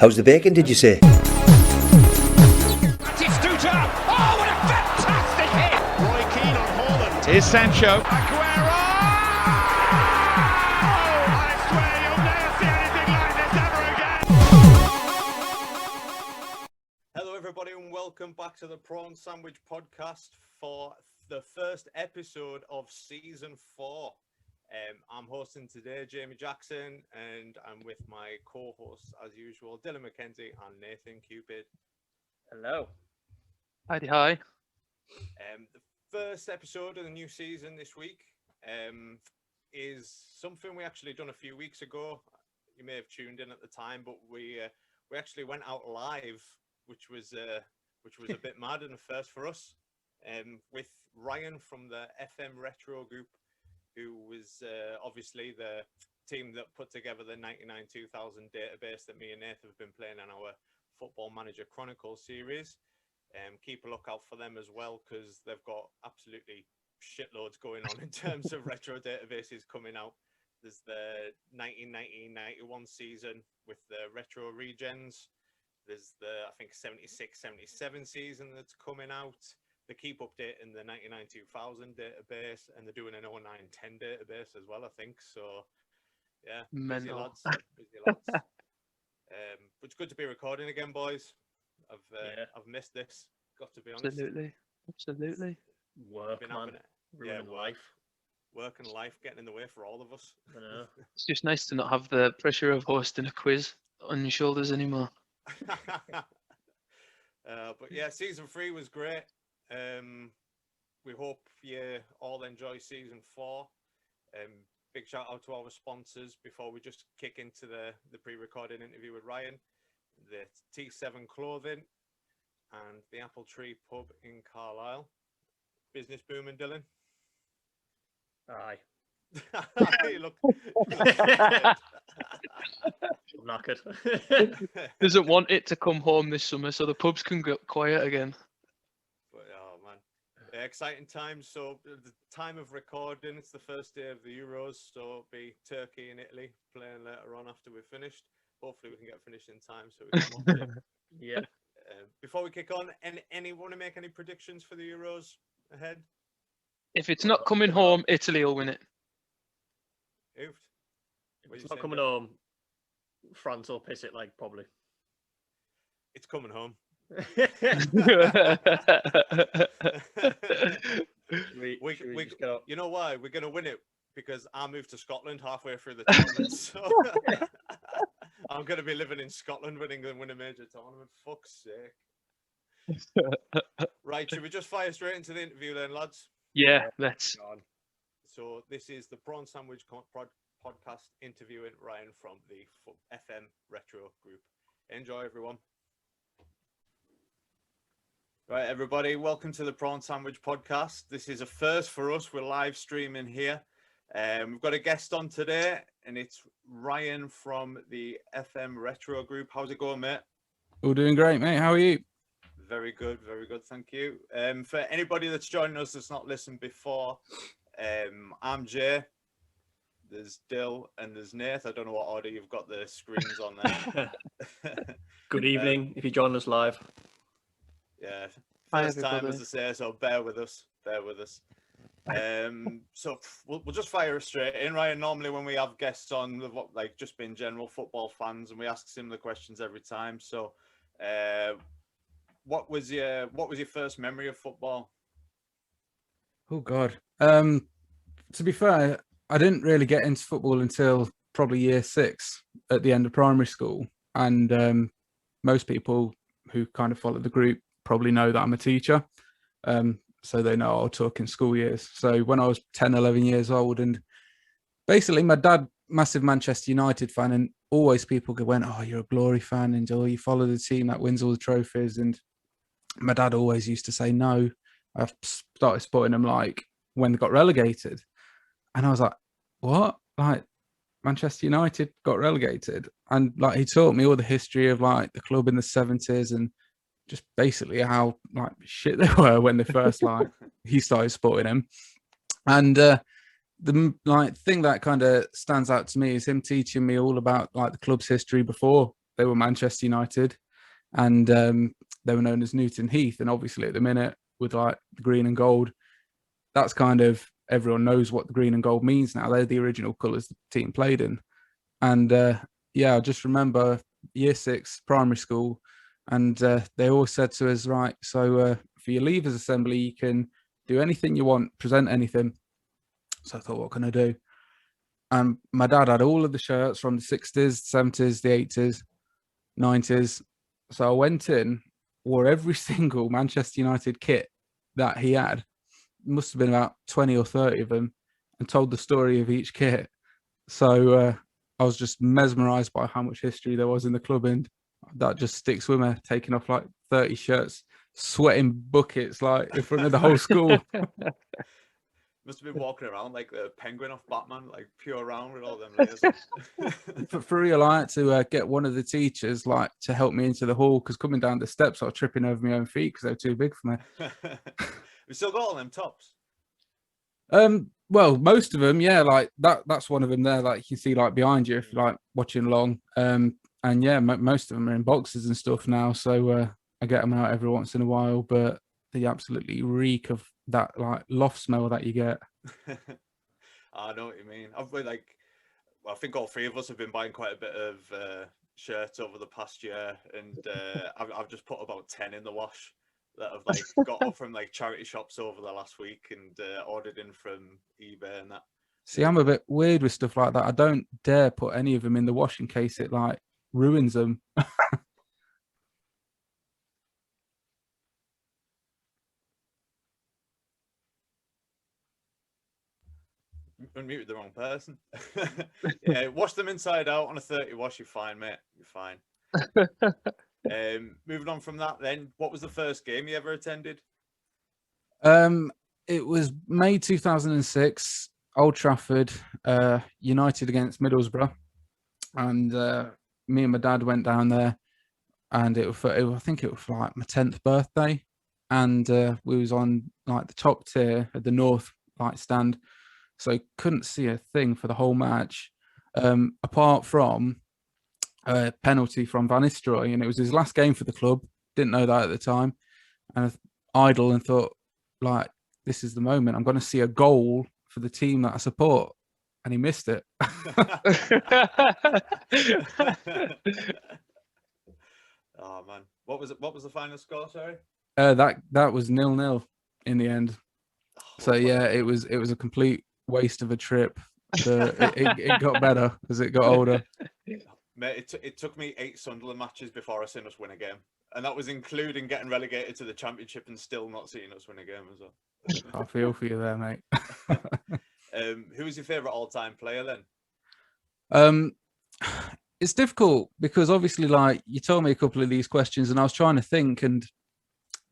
How's the bacon, did you say? Batistuta! Oh, what a fantastic hit! Roy Keane on Haaland. Here's Sancho. Aguero! I swear you'll never see anything like this ever again. Hello, everybody, and welcome back to the Prawn Sandwich podcast for the first episode of season 4. I'm hosting today, Jamie Jackson, and I'm with my co-hosts, as usual, Dylan McKenzie and Nathan Cupid. Hello. Hi. The first episode of the new season this week is something we actually done a few weeks ago. You may have tuned in at the time, but we actually went out live, which was a bit mad and a first for us, with Ryan from the FMRetro Group, who was obviously the team that put together the 99-2000 database that me and Nathan have been playing on our Football Manager Chronicles series. Keep a lookout for them as well, because they've got absolutely shitloads going on in terms of retro databases coming out. There's the 1990-91 season with the retro regens. There's the, I think, 76-77 season that's coming out. They keep updating the 99-2000 database, and they're doing an 09-10 database as well, I think. So, yeah, busy lads. But it's good to be recording again, boys. I've missed this. Got to be honest. Absolutely. Work, man. Ruining life. Work and life getting in the way for all of us. I know. It's just nice to not have the pressure of hosting a quiz on your shoulders anymore. But yeah, season 3 was great. We hope you all enjoy season 4. Big shout out to all the sponsors before we just kick into the pre-recorded interview with Ryan. The T7 Clothing and the Apple Tree Pub in Carlisle. Business booming, Dylan? Aye. You look I'm knackered. Doesn't want it to come home this summer, so the pubs can get quiet again. But, oh man, exciting times. So the time of recording, it's the first day of the Euros, so it'll be Turkey and Italy playing later on after we're finished. Hopefully we can get finished in time so we can watch it. Yeah. Before we kick on, any want to make any predictions for the Euros ahead? If it's not coming home, Italy will win it. Oofed. If it's not coming home, France will piss it, like, probably. It's coming home. You know why? We're going to win it because I moved to Scotland halfway through the tournament. So I'm going to be living in Scotland when England win a major tournament. Fuck's sake. Right, should we just fire straight into the interview then, lads? Yeah, let's. So this is the Prawn Sandwich podcast interviewing Ryan from the FMRetro Group. Enjoy, everyone. Right, everybody, welcome to the Prawn Sandwich podcast. This is a first for us. We're live streaming here. We've got a guest on today, and it's Ryan from the FMRetro Group. How's it going, mate? All doing great, mate. How are you? Very good, thank you. For anybody that's joining us that's not listened before, I'm Jay, there's Dill, and there's Nath. I don't know what order you've got the screens on there. Good evening, if you join us live. Yeah, Hi, first time, everybody. as I say, so bear with us. So we'll just fire straight in, Ryan. Normally when we have guests on, like just being general football fans, and we ask similar questions every time. So what was your first memory of football? Oh God. To be fair, I didn't really get into football until probably year 6 at the end of primary school, and most people who kind of follow the group probably know that I'm a teacher, so they know I'll talk in school years. So when I was 10, 11 years old, and basically my dad, massive Manchester United fan, and always people went, "Oh, you're a Glory fan, and oh, you follow the team that wins all the trophies." And my dad always used to say no. I started supporting them like when they got relegated, and I was like, "What? Like Manchester United got relegated?" And like he taught me all the history of like the club in the 70s and just basically how like shit they were when they first like he started supporting him. And the like thing that kind of stands out to me is him teaching me all about like the club's history before they were Manchester United, and they were known as Newton Heath. And obviously, at the minute, with like the green and gold, that's kind of everyone knows what the green and gold means now. They're the original colours the team played in. And I just remember year 6 primary school, and they always said to us, right, so for your leavers assembly, you can do anything you want, present anything. So I thought, what can I do? And my dad had all of the shirts from the 60s, 70s, the 80s, 90s. So I went in, wore every single Manchester United kit that he had. Must have been about 20 or 30 of them, and told the story of each kit. So I was just mesmerised by how much history there was in the club, and that just sticks with me, taking off like 30 shirts, sweating buckets like in front of the whole school. Must have been walking around like the penguin off Batman, like pure around with all them layers. For real, I had to get one of the teachers like to help me into the hall, because coming down the steps, I was tripping over my own feet because they were too big for me. We still got all them tops. Well, most of them, yeah, like that's one of them there, like you see like behind you if you're like watching along. And yeah, most of them are in boxes and stuff now, so I get them out every once in a while, but they absolutely reek of that like loft smell that you get. I know what you mean. I think all three of us have been buying quite a bit of shirts over the past year, and I've just put about 10 in the wash that I've like got off from like charity shops over the last week, and ordered in from eBay and that. See, I'm a bit weird with stuff like that. I don't dare put any of them in the wash in case it like ruins them. Unmuted the wrong person. Yeah, wash them inside out on a 30 wash. You're fine, mate. You're fine. Moving on from that, then, what was the first game you ever attended? It was May 2006, Old Trafford, United against Middlesbrough, and me and my dad went down there, and I think it was for like my 10th birthday, and we was on like the top tier at the north like stand, so couldn't see a thing for the whole match, apart from a penalty from Van Nistelrooy, and it was his last game for the club. Didn't know that at the time, and idle and thought, like, this is the moment. I'm going to see a goal for the team that I support, and he missed it. Oh man, what was it? What was the final score? Sorry. That was 0-0 in the end. So yeah, it was a complete waste of a trip. It got better as it got older. Mate, it took me 8 Sunderland matches before I seen us win a game, and that was including getting relegated to the Championship and still not seeing us win a game as well. I feel for you there, mate. Who was your favourite all-time player then? It's difficult because obviously, like, you told me a couple of these questions, and I was trying to think, and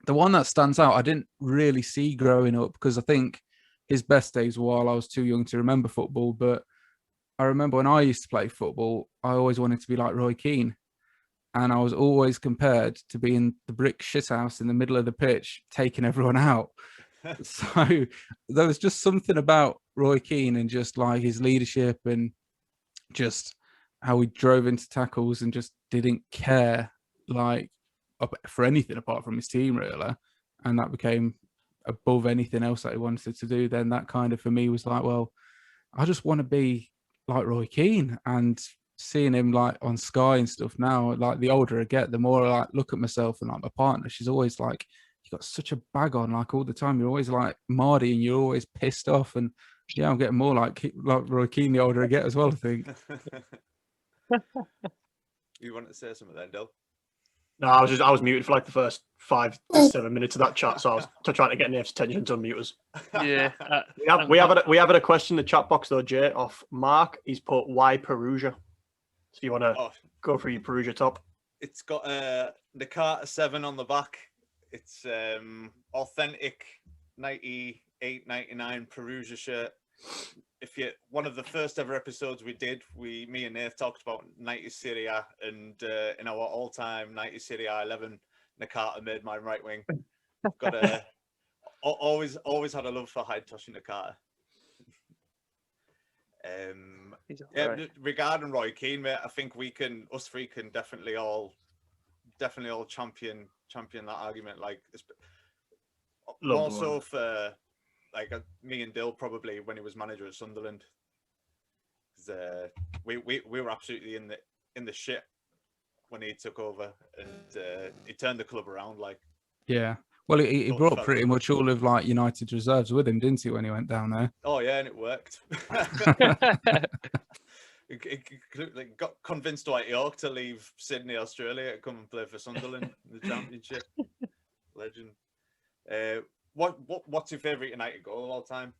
the one that stands out, I didn't really see growing up because I think his best days were while I was too young to remember football. But I remember when I used to play football, I always wanted to be like Roy Keane. And I was always compared to being the brick shithouse in the middle of the pitch, taking everyone out. So there was just something about Roy Keane and just like his leadership and just how he drove into tackles and just didn't care like for anything apart from his team, really. And that became above anything else that he wanted to do. Then that kind of, for me, was like, well, I just want to be like Roy Keane. And seeing him like on Sky and stuff now, like the older I get, the more I like look at myself, and like my partner, she's always like, you got such a bag on like all the time. You're always like Mardy and you're always pissed off. And yeah, I'm getting more like Roy Keane the older I get as well, I think. You wanted to say something then, Dill? No, I was muted for like the first 5 to 7 minutes of that chat, so I was trying to get Nave's attention to unmute us. Yeah. We have a question in the chat box though, Jay, off Mark. He's put, why Perugia? So if you want to go for your Perugia top. It's got the Carter 7 on the back. It's authentic 98, 99 Perugia shirt. If you one of the first ever episodes we did, me and Nate talked about 90s Serie A, and in our all-time 90s Serie A 11, Nakata made my right wing. Got a always had a love for Haitoshi Nakata. He's Yeah, alright. regarding Roy Keane, mate, I think us three can definitely all champion that argument. Like, Love more the so one. for like me and Dill probably when he was manager at Sunderland. We were absolutely in the shit when he took over, and he turned the club around. Like, Yeah. Well, he totally brought felt pretty it. much all of like United's reserves with him, didn't he, when he went down there? Oh yeah, and it worked. He got convinced Dwight York to leave Sydney, Australia, to come and play for Sunderland in the Championship. Legend. What's your favourite United goal of all time?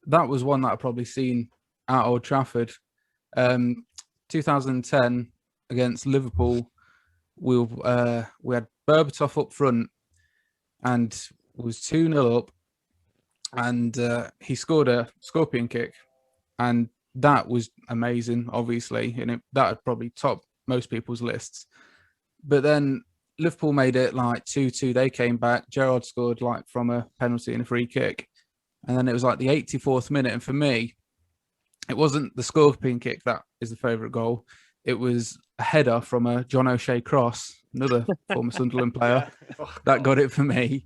That was one that I've probably seen at Old Trafford. 2010 against Liverpool, we had Berbatov up front, and it was 2-0 up, and he scored a scorpion kick, and that was amazing, obviously, and that would probably top most people's lists. But then Liverpool made it like 2-2. They came back. Gerrard scored like from a penalty and a free kick. And then it was like the 84th minute. And for me, it wasn't the scorpion kick that is the favourite goal. It was a header from a John O'Shea cross, another former Sunderland player, that got it for me.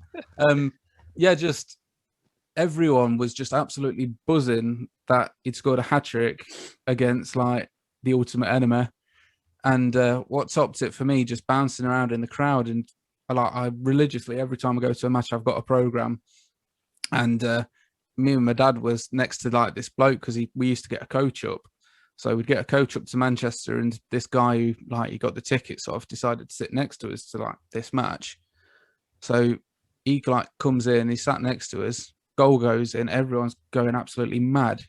Just everyone was just absolutely buzzing that he'd scored a hat-trick against like the ultimate enemy. And what topped it for me, just bouncing around in the crowd. And I religiously, every time I go to a match, I've got a programme. And me and my dad was next to like this bloke because we used to get a coach up. So we'd get a coach up to Manchester, and this guy who like he got the tickets off decided to sit next to us to like this match. So he like comes in, he sat next to us, goal goes in, everyone's going absolutely mad.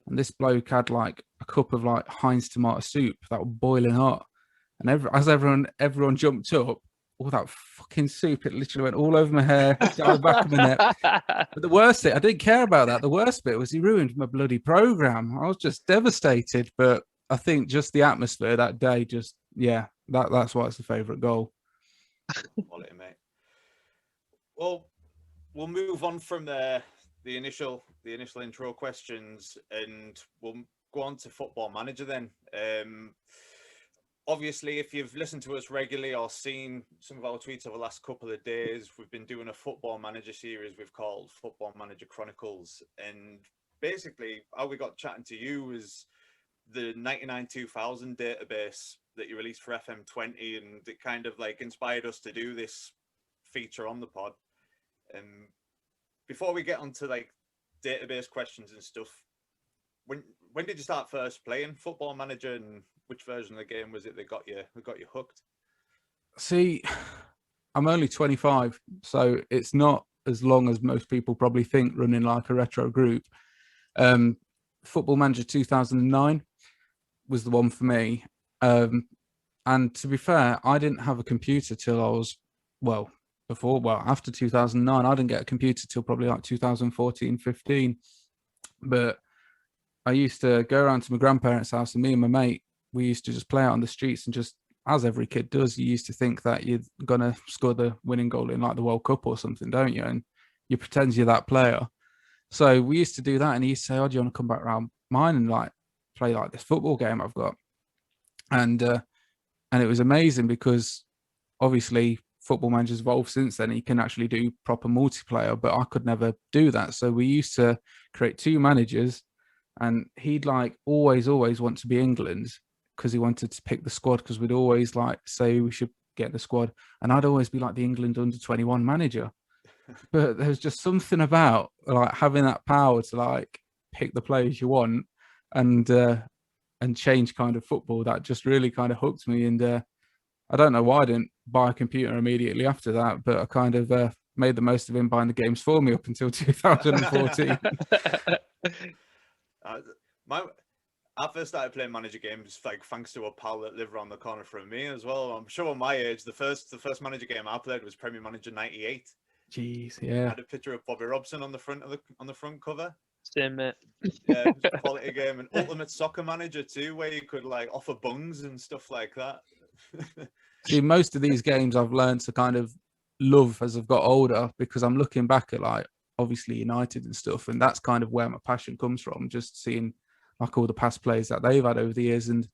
And this bloke had like a cup of like Heinz tomato soup that was boiling hot. And as everyone jumped up, all that fucking soup, it literally went all over my hair, down the back of my neck. But the worst bit, I didn't care about that. The worst bit was he ruined my bloody programme. I was just devastated. But I think just the atmosphere that day, that's why it's the favourite goal. Quality, mate. Well, we'll move on from the initial intro questions, and we'll go on to Football Manager then. Obviously, if you've listened to us regularly or seen some of our tweets over the last couple of days, we've been doing a Football Manager series we've called Football Manager Chronicles. And basically, how we got chatting to you was the 99-2000 database that you released for FM20, and it kind of like inspired us to do this feature on the pod. Before we get onto like database questions and stuff, when did you start first playing Football Manager, and which version of the game was it that got you hooked? See, I'm only 25, so it's not as long as most people probably think running like a retro group. Football Manager 2009 was the one for me. And to be fair, I didn't have a computer till I was, after 2009. I didn't get a computer till probably like 2014, 15. But I used to go around to my grandparents' house, and me and my mate, we used to just play out on the streets, and just, as every kid does, you used to think that you're going to score the winning goal in like the World Cup or something, don't you? And you pretend you're that player. So we used to do that, and he used to say, "Oh, do you want to come back around mine and like play like this football game I've got?" And it was amazing because obviously Football Manager's evolved since then. You can actually do proper multiplayer, but I could never do that. So we used to create two managers, and he'd like always want to be England because he wanted to pick the squad, because we'd always like say we should get the squad, and I'd always be like the England under-21 manager. But there's just something about like having that power to like pick the players you want and change kind of football that just really kind of hooked me. And I don't know why I didn't buy a computer immediately after that, but I kind of made the most of him buying the games for me up until 2014. I first started playing manager games like thanks to a pal that lived around the corner from me as well. I'm sure at my age, the first manager game I played was Premier Manager 98. Jeez, yeah. I had a picture of Bobby Robson on the front cover. Same, mate. Yeah, it was a quality game. And Ultimate Soccer Manager too, where you could like offer bungs and stuff like that. See, most of these games I've learned to kind of love as I've got older, because I'm looking back at like obviously United and stuff, and that's kind of where my passion comes from, just seeing like all the past players that they've had over the years. And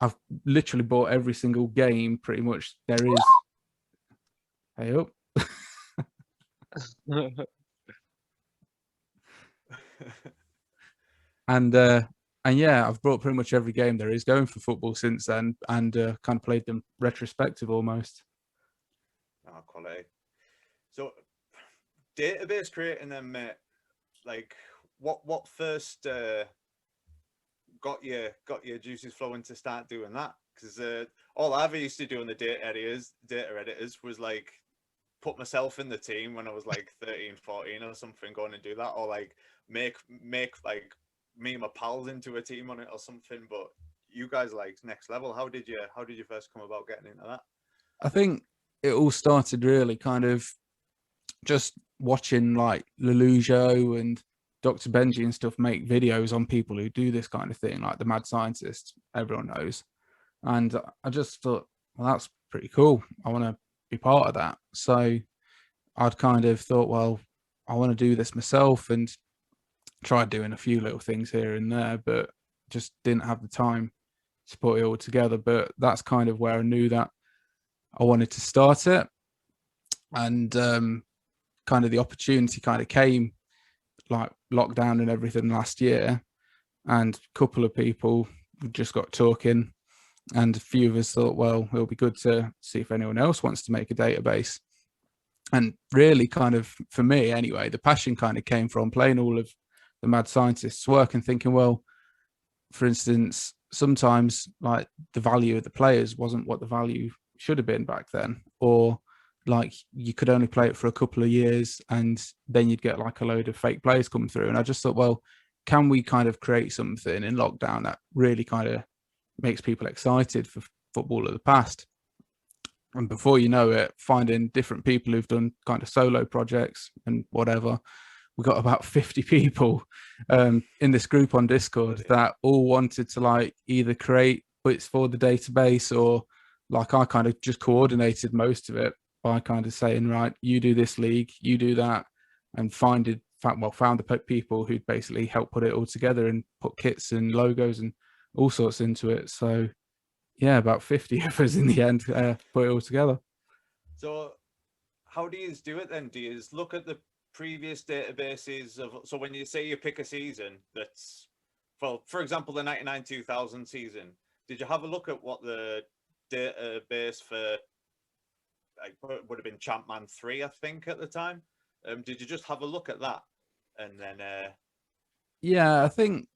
I've literally bought every single game pretty much there is. Hey up. And yeah, I've brought pretty much every game there is going for football since then, and kind of played them retrospective almost. Oh, quality. So, database creating them, mate. Like, what first got your juices flowing to start doing that? Because all I ever used to do in the data editors was like put myself in the team when I was like 13, 14 or something, going and do that, or like make like me and my pals into a team on it or something. But you guys are like next level. How did you first come about getting into that? I think it all started really kind of just watching like Lelujo and Dr. Benji and stuff make videos on people who do this kind of thing, like the mad scientist, everyone knows. And I just thought, well, that's pretty cool. I want to be part of that. So I'd kind of thought, well, I want to do this myself, and tried doing a few little things here and there, but just didn't have the time to put it all together. But that's kind of where I knew that I wanted to start it. And kind of the opportunity kind of came like lockdown and everything last year, and a couple of people just got talking, and a few of us thought, well, it'll be good to see if anyone else wants to make a database. And really kind of, for me anyway, the passion kind of came from playing all of the mad scientists' work and thinking, well, for instance, sometimes like the value of the players wasn't what the value should have been back then, or like you could only play it for a couple of years and then you'd get like a load of fake players coming through. And I just thought, well, can we kind of create something in lockdown that really kind of makes people excited for football of the past? And before you know it, finding different people who've done kind of solo projects and whatever, we got about 50 people in this group on Discord that all wanted to like either create bits for the database, or like I kind of just coordinated most of it by kind of saying, right, you do this league, you do that, and found the people who'd basically help put it all together and put kits and logos and all sorts into it. So yeah, about 50 of us in the end put it all together. So how do you do it then? Do you look at the previous databases so when you say you pick a season that's, well, for example, the 99-2000 season, did you have a look at what the database for like would have been Champman 3, I think, at the time? Did you just have a look at that and then yeah, I think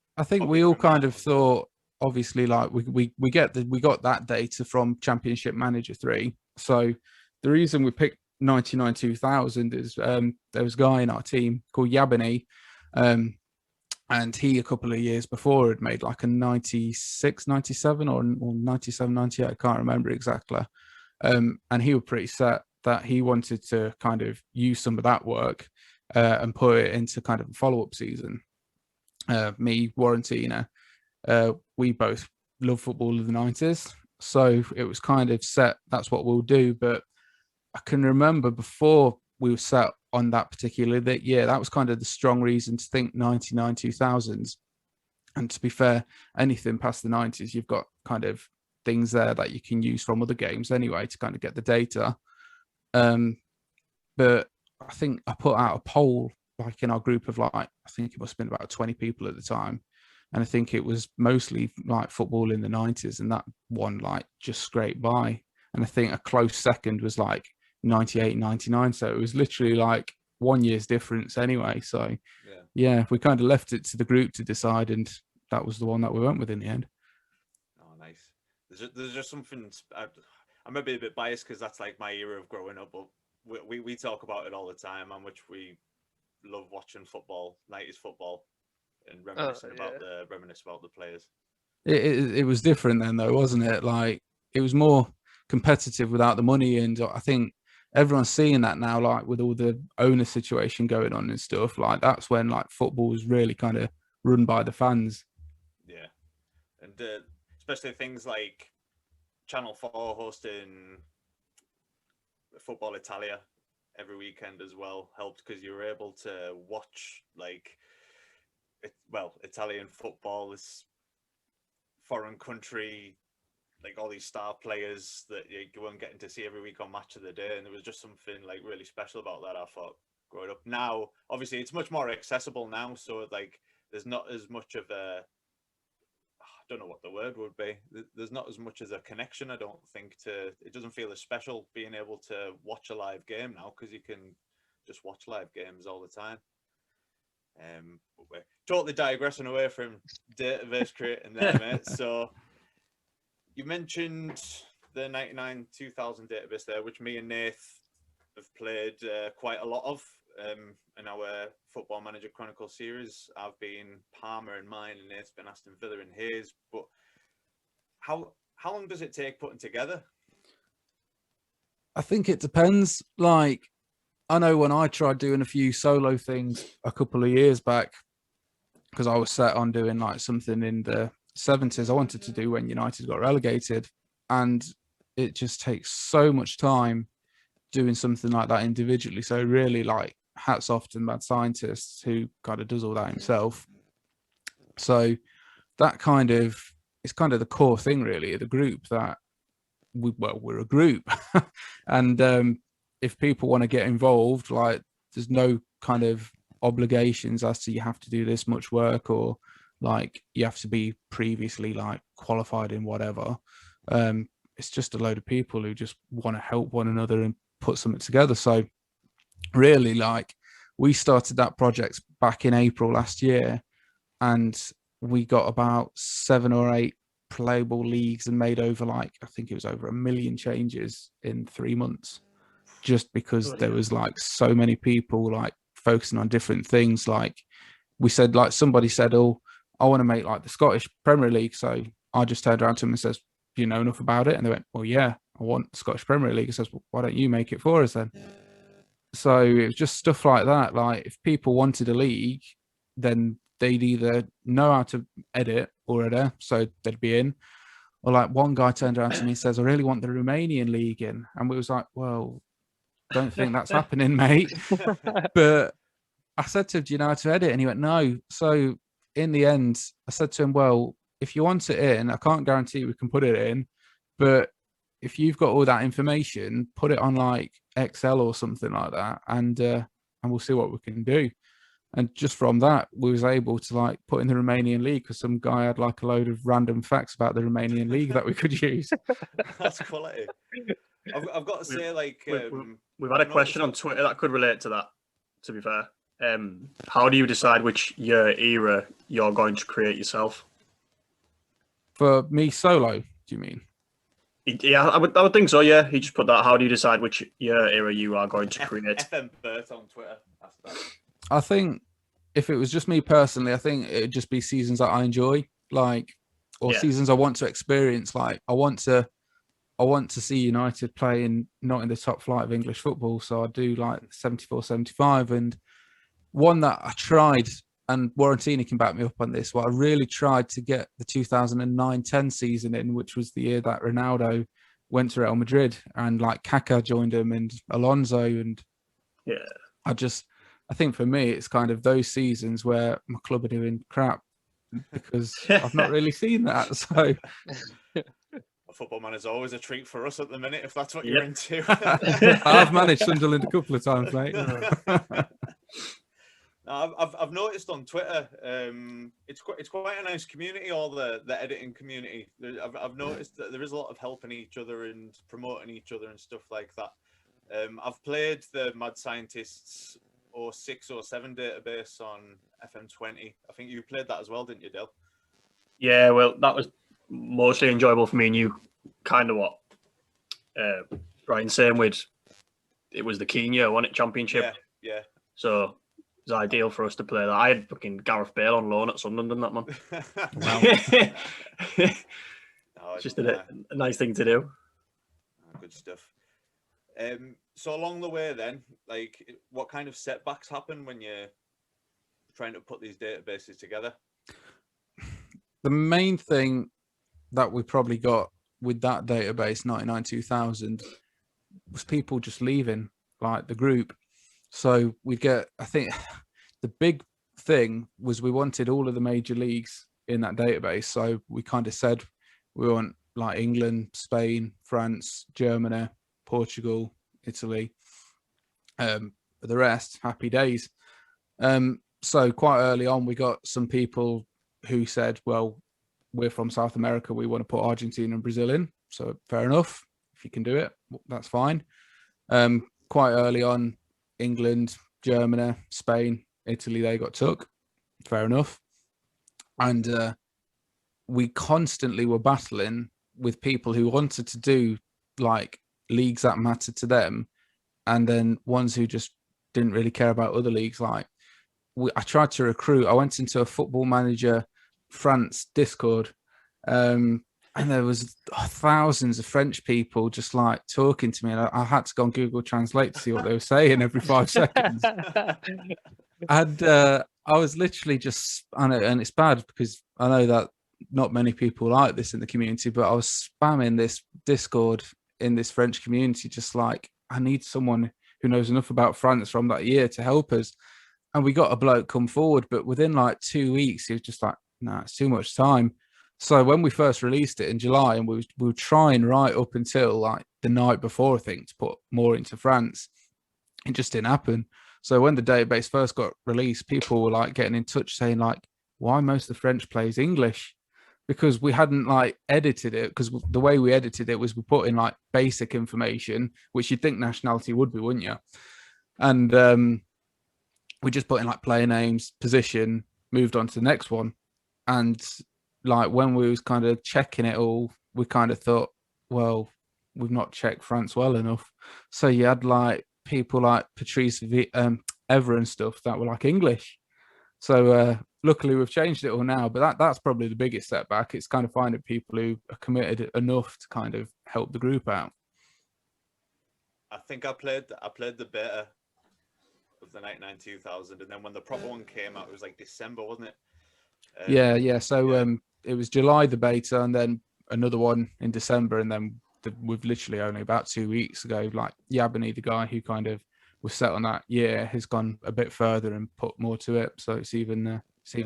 we all kind of thought, obviously, like we got that data from Championship Manager 3. So the reason we picked 99-2000 is there was a guy in our team called Yabini, and he a couple of years before had made like a 96-97 or 97-98, I can't remember exactly. And he was pretty set that he wanted to kind of use some of that work and put it into kind of a follow-up season. Me, Warrentina, we both love football of the 90s, so it was kind of set, that's what we'll do. But I can remember before we were set on that particular year, that was kind of the strong reason to think 99-2000s. And to be fair, anything past the 90s, you've got kind of things there that you can use from other games anyway to kind of get the data. But I think I put out a poll like in our group of like, I think it must have been about 20 people at the time. And I think it was mostly like football in the 90s, and that one like just scraped by. And I think a close second was like 98-99. So it was literally like 1 year's difference anyway. So yeah, we kind of left it to the group to decide, and that was the one that we went with in the end. Oh, nice. There's just something, I'm maybe a bit biased because that's like my era of growing up, but we talk about it all the time, how much we love watching football, 90s football, and reminisce about the players. It was different then though, wasn't it? Like it was more competitive without the money, and I think everyone's seeing that now, like with all the owner situation going on and stuff. Like that's when like football was really kind of run by the fans. Yeah, and especially things like Channel 4 hosting Football Italia. every weekend as well helped because you were able to watch Italian football, this foreign country, like all these star players that you weren't getting to see every week on Match of the Day, and there was just something like really special about that. I thought growing up. Now, obviously, it's much more accessible now, so like there's not as much of a, I don't know what the word would be. There's not as much as a connection, I don't think. It doesn't feel as special being able to watch a live game now because you can just watch live games all the time. But we're totally digressing away from database creating there, mate. So you mentioned the 99-2000 database there, which me and Nath have played quite a lot of in our Football Manager Chronicles series. I've been Palmer in mine, and Nath's been Aston Villa in his. But how long does it take putting together? I think it depends. Like, I know when I tried doing a few solo things a couple of years back, because I was set on doing like something in the 70s I wanted to do when United got relegated, and it just takes so much time doing something like that individually. So really, like, hats off to the mad scientist who kind of does all that himself. So that kind of is kind of the core thing really of the group, that we're a group. And if people want to get involved, like, there's no kind of obligations as to you have to do this much work, or like you have to be previously like qualified in whatever. It's just a load of people who just want to help one another and put something together. So really, like, we started that project back in April last year, and we got about 7 or 8 playable leagues and made over, like, I think it was over 1 million changes in 3 months, just because there was like so many people like focusing on different things. Like, we said, like, somebody said, oh, I want to make like the Scottish Premier League. So I just turned around to them and says, do you know enough about it? And they went, well, yeah, I want the Scottish Premier League. I says, well, why don't you make it for us then? So it was just stuff like that. Like, if people wanted a league, then they'd either know how to edit already, so they'd be in, or like one guy turned around to me and says, I really want the Romanian league in. And we was like, well, don't think that's happening, mate. But I said to him, do you know how to edit? And he went, no. So in the end, I said to him, well, if you want it in, I can't guarantee we can put it in, but if you've got all that information, put it on like Excel or something like that, and we'll see what we can do. And just from that, we was able to like put in the Romanian league, because some guy had like a load of random facts about the Romanian league that we could use. That's quality. I've got to say, like, we've had a question on Twitter that could relate to that, to be fair. How do you decide which year era you're going to create yourself? For me solo, do you mean? Yeah, I would think so, yeah. He just put that. How do you decide which year era you are going to create? FMRetro on Twitter. That's that. I think if it was just me personally, I think it'd just be seasons that I enjoy, like, or seasons I want to experience. Like, I want to see United playing not in the top flight of English football. So I do like 74, 75. And one that I tried, and Warrantini can back me up on this, well, I really tried to get the 2009-10 season in, which was the year that Ronaldo went to Real Madrid, and like Kaká joined him and Alonso. And I think for me, it's kind of those seasons where my club are doing crap, because I've not really seen that. So a Football Manager is always a treat for us at the minute, if that's what you're into. I've managed Sunderland a couple of times, mate. I've noticed on Twitter, it's quite a nice community, all the editing community. I've noticed that there is a lot of helping each other and promoting each other and stuff like that. I've played the Mad Scientists 06-07 database on FM20. I think you played that as well, didn't you, Dil? Yeah, well, that was mostly enjoyable for me and you. Kind of what Ryan's saying with, it was the keen year, wasn't it? Championship. Yeah. So it was ideal for us to play that. I had fucking Gareth Bale on loan at Sunderland, that man. Wow. It's just a nice thing to do. Good stuff. So along the way then, like, what kind of setbacks happen when you're trying to put these databases together? The main thing that we probably got with that database, 99-2000, was people just leaving. like the group. So we get, I think the big thing was we wanted all of the major leagues in that database. So we kind of said we want like England, Spain, France, Germany, Portugal, Italy. The rest, happy days. So quite early on, we got some people who said, well, we're from South America. We want to put Argentina and Brazil in. So fair enough. If you can do it, that's fine. Quite early on, England, Germany, Spain, Italy, they got took. Fair enough. And we constantly were battling with people who wanted to do like leagues that mattered to them, and then ones who just didn't really care about other leagues. Like I tried to recruit. I went into a Football Manager France Discord, and there was thousands of French people just like talking to me. And I had to go on Google Translate to see what they were saying every 5 seconds. And I was literally just, and it's bad because I know that not many people like this in the community, but I was spamming this Discord in this French community, just like, I need someone who knows enough about France from that year to help us. And we got a bloke come forward, but within like 2 weeks, he was just like, nah, it's too much time. So when we first released it in July, and we were trying right up until like the night before, I think, to put more into France, it just didn't happen. So when the database first got released, people were like getting in touch saying like, why most of the French plays English? Because we hadn't like edited it, because the way we edited it was we put in like basic information, which you'd think nationality would be, wouldn't you? And we just put in like player names, position, moved on to the next one. And like when we was kind of checking it all, we kind of thought, well, we've not checked France well enough. So you had like people like Patrice Evra and stuff that were like English. So luckily we've changed it all now, but that's probably the biggest setback. It's kind of finding people who are committed enough to kind of help the group out. I think I played the beta of the 99-2000, and then when the proper one came out, it was like December, wasn't it? Yeah. So it was July the beta, and then another one in December, and then we've literally only about 2 weeks ago, like Yabani, the guy who kind of was set on that year, has gone a bit further and put more to it. So it's even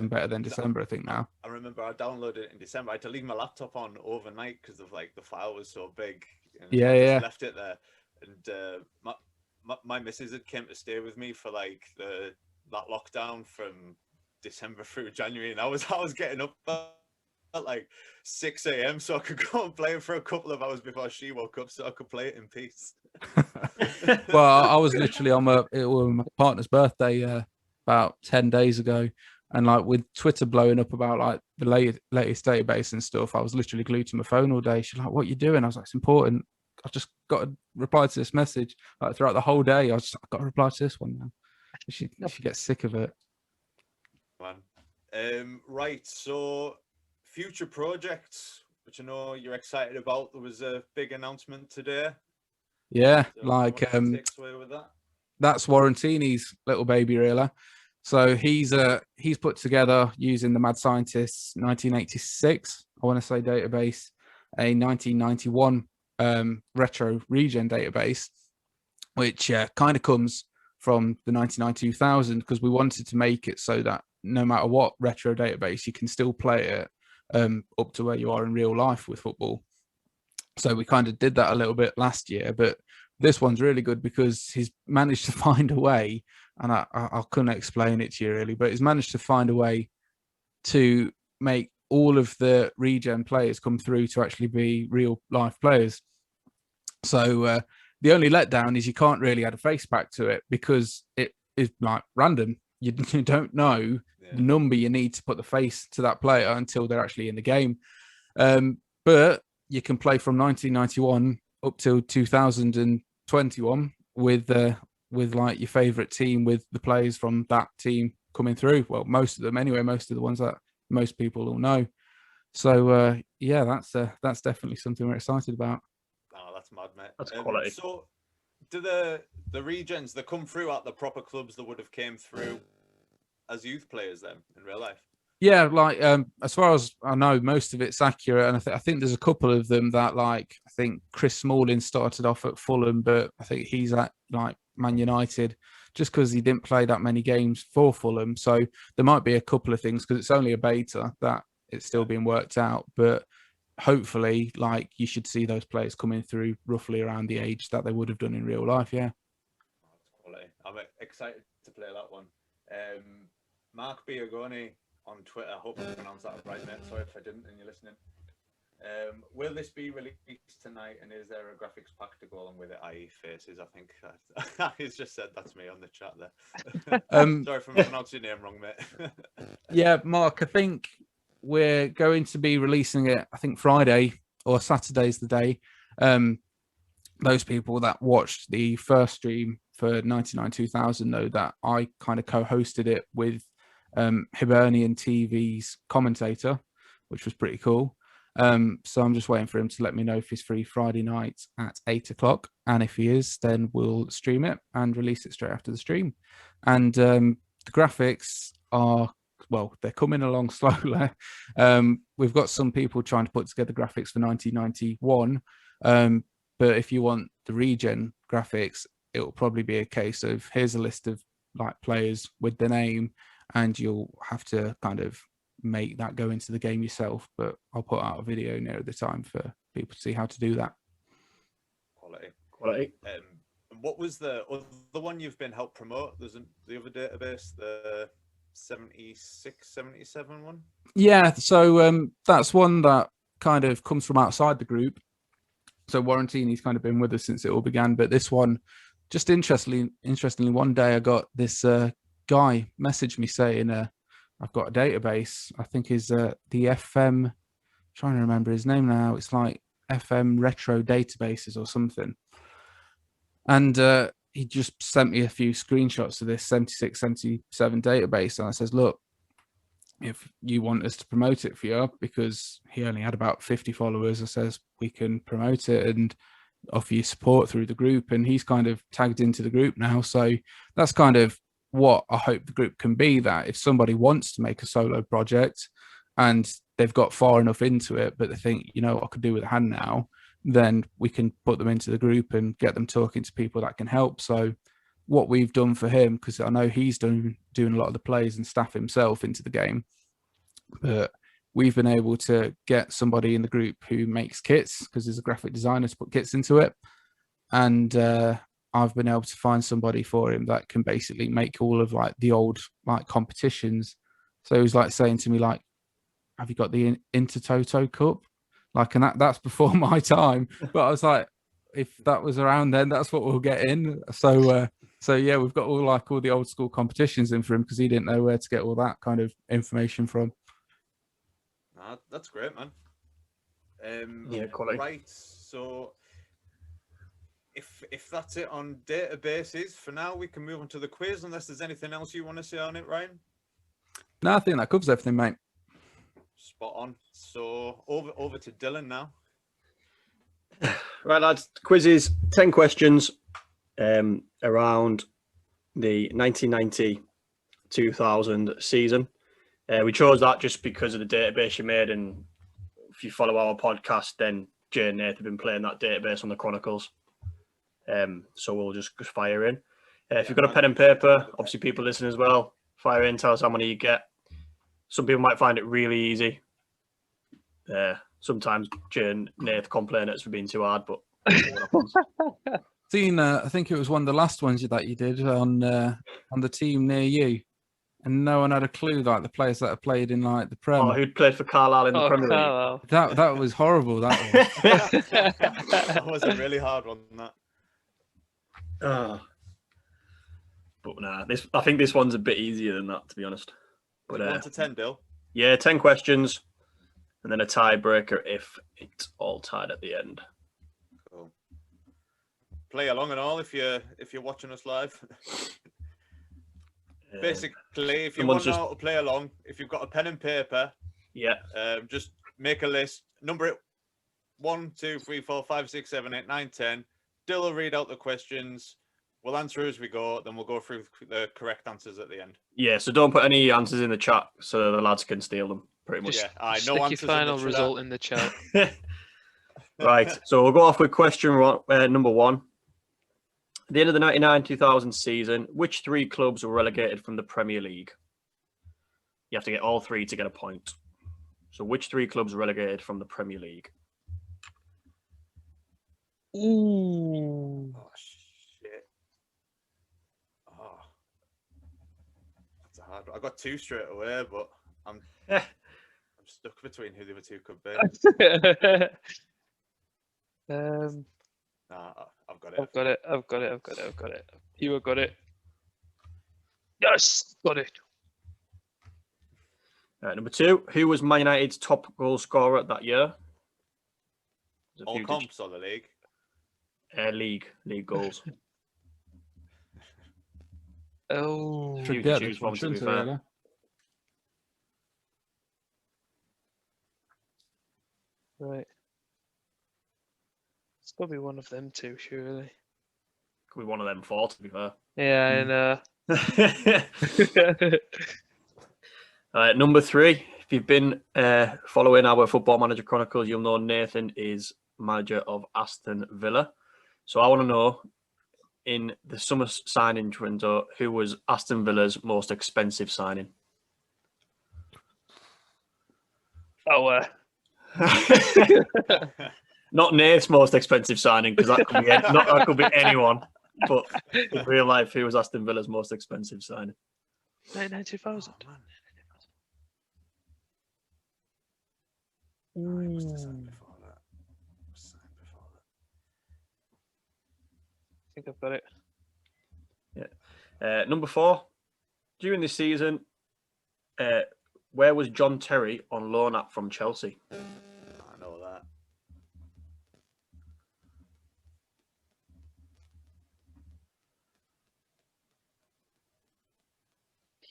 better than December, I think, now. I remember I downloaded it in December. I had to leave my laptop on overnight because of like the file was so big. And I just left it there, and my missus had came to stay with me for like that lockdown from December through January, and I was getting up at like 6 a.m. so I could go and play it for a couple of hours before she woke up, so I could play it in peace. Well, I was literally on my partner's birthday about 10 days ago, and like with Twitter blowing up about like the latest database and stuff, I was literally glued to my phone all day. She's like, "What are you doing?" I was like, "It's important. I've just got to reply to this message." Like throughout the whole day, I've got to reply to this one now. She gets sick of it. Man. Right, so future projects, which I know you're excited about. There was a big announcement today. Yeah, So like take us away with that. That's Warrantini's little baby, really. So he's put together, using the mad scientists 1986, I want to say, database, a 1991 retro regen database, which kind of comes from the 99-2000, because we wanted to make it so that no matter what retro database, you can still play it up to where you are in real life with football. So we kind of did that a little bit last year, but this one's really good because he's managed to find a way, and I couldn't explain it to you really, but he's managed to find a way to make all of the regen players come through to actually be real life players. So the only letdown is you can't really add a face pack to it because it is like random. You don't know the number you need to put the face to that player until they're actually in the game. But you can play from 1991 up till 2021 with like your favorite team, with the players from that team coming through. Well, most of them anyway, most of the ones that most people will know. So yeah, that's definitely something we're excited about. Oh, that's mad, mate. That's quality. So do the regens that come through at the proper clubs that would have came through as youth players then in real life? Yeah, like as far as I know, most of it's accurate, and I think there's a couple of them that, like, I think Chris Smalling started off at Fulham, but I think he's at like Man United, just because he didn't play that many games for Fulham. So there might be a couple of things, because it's only a beta, that it's still being worked out. But hopefully, like, you should see those players coming through roughly around the age that they would have done in real life. Yeah. Quality. I'm excited to play that one. Mark Biagoni on Twitter. I hope I pronounced that right, mate. Sorry if I didn't and you're listening. Will this be released tonight, and is there a graphics pack to go along with it, i.e. faces? I think he's just said that to me on the chat there. Sorry if I'm pronouncing your name wrong, mate. Yeah, Mark, I think we're going to be releasing it, I think Friday or Saturday's the day. Those people that watched the first stream for 99-2000 know that I kind of co-hosted it with Hibernian TV's commentator, which was pretty cool. So I'm just waiting for him to let me know if he's free Friday night at 8 o'clock. And if he is, then we'll stream it and release it straight after the stream. And the graphics are, well, they're coming along slowly. We've got some people trying to put together graphics for 1991. But if you want the regen graphics, it will probably be a case of, here's a list of like players with the name, and you'll have to kind of make that go into the game yourself. But I'll put out a video near the time for people to see how to do that. Quality. What was the other one you've been helped promote? There's the other database, the 76-77 one. Yeah, so that's one that kind of comes from outside the group. So Warrantini's kind of been with us since it all began. But this one, just interestingly, one day I got this guy message me saying, I've got a database. I think is the FM, trying to remember his name now. It's like FMRetro Databases or something. And he just sent me a few screenshots of this 76, 77 database. And I says, look, if you want us to promote it for you, because he only had about 50 followers, I says, we can promote it and offer you support through the group. And he's kind of tagged into the group now. So that's kind of what I hope the group can be, that if somebody wants to make a solo project and they've got far enough into it, but they think, you know, I could do with a hand now, then we can put them into the group and get them talking to people that can help. So what we've done for him, because I know he's doing a lot of the plays and staff himself into the game, but we've been able to get somebody in the group who makes kits, because there's a graphic designer to put kits into it. And I've been able to find somebody for him that can basically make all of like the old like competitions. So he was like saying to me, like, have you got the Intertoto Cup? Like, and that's before my time. But I was like, if that was around then, that's what we'll get in. So yeah, we've got all the old school competitions in for him, because he didn't know where to get all that kind of information from. That's great, man. Yeah, quality. Right, so if that's it on databases for now, we can move on to the quiz, unless there's anything else you want to say on it, Ryan. No, I think that covers everything, mate. Spot on. So over to Dylan now. Right, lads, quizzes, 10 questions around the 1990-2000 season. We chose that just because of the database you made, and if you follow our podcast, then Jay and Nath have been playing that database on the Chronicles. So we'll just fire in. If you've got a pen and paper, obviously people listen as well, fire in, tell us how many you get. Some people might find it really easy. Sometimes Jay and Nath complain it's for being too hard, but Seen, I think it was one of the last ones that you did on the team near you, and no one had a clue, like the players that have played in like the Prem. Oh, who'd played for Carlisle in the Premier League? That was horrible. That was. That was a really hard one. But nah, I think this one's a bit easier than that, to be honest. But 1 to 10, Dill. Yeah, 10 questions, and then a tiebreaker if it's all tied at the end. Cool. Play along and all if you're watching us live. Basically, if you want to play along, if you've got a pen and paper, just make a list. Number it 1, 2, 3, 4, 5, 6, 7, 8, 9, 10. Dill will read out the questions. We'll answer as we go. Then we'll go through the correct answers at the end. Yeah, so don't put any answers in the chat so the lads can steal them. Pretty much. No stick your final result in the chat. Right, so we'll go off with question number 1. At the end of the 99-2000 season, which 3 clubs were relegated from the Premier League? You have to get all 3 to get a point. So which 3 clubs were relegated from the Premier League? Ooh. Oh shit! Oh, that's a hard one. I got 2 straight away, but I'm stuck between who the other 2 could be. Nah, I've got it. I've got it. You got it. Yes, got it. Number 2, who was Man United's top goal scorer that year? There's a All few comps or the league? league goals. Oh, Few Should to get choose this one, from, to be shouldn't I, fair. really? right. It's got to be one of them 2, surely. Could be one of them 4, to be fair. Yeah, I know. Number 3, if you've been following our Football Manager Chronicles, you'll know Nathan is manager of Aston Villa. So I want to know, in the summer signing window, who was Aston Villa's most expensive signing? Oh, Not Nate's most expensive signing, because that could be anyone. But in real life, who was Aston Villa's most expensive signing? 99,000. Oh, man. Ooh. I must have signed before that. I think I've got it. Number 4, during this season, where was John Terry on loan at from Chelsea? I know that.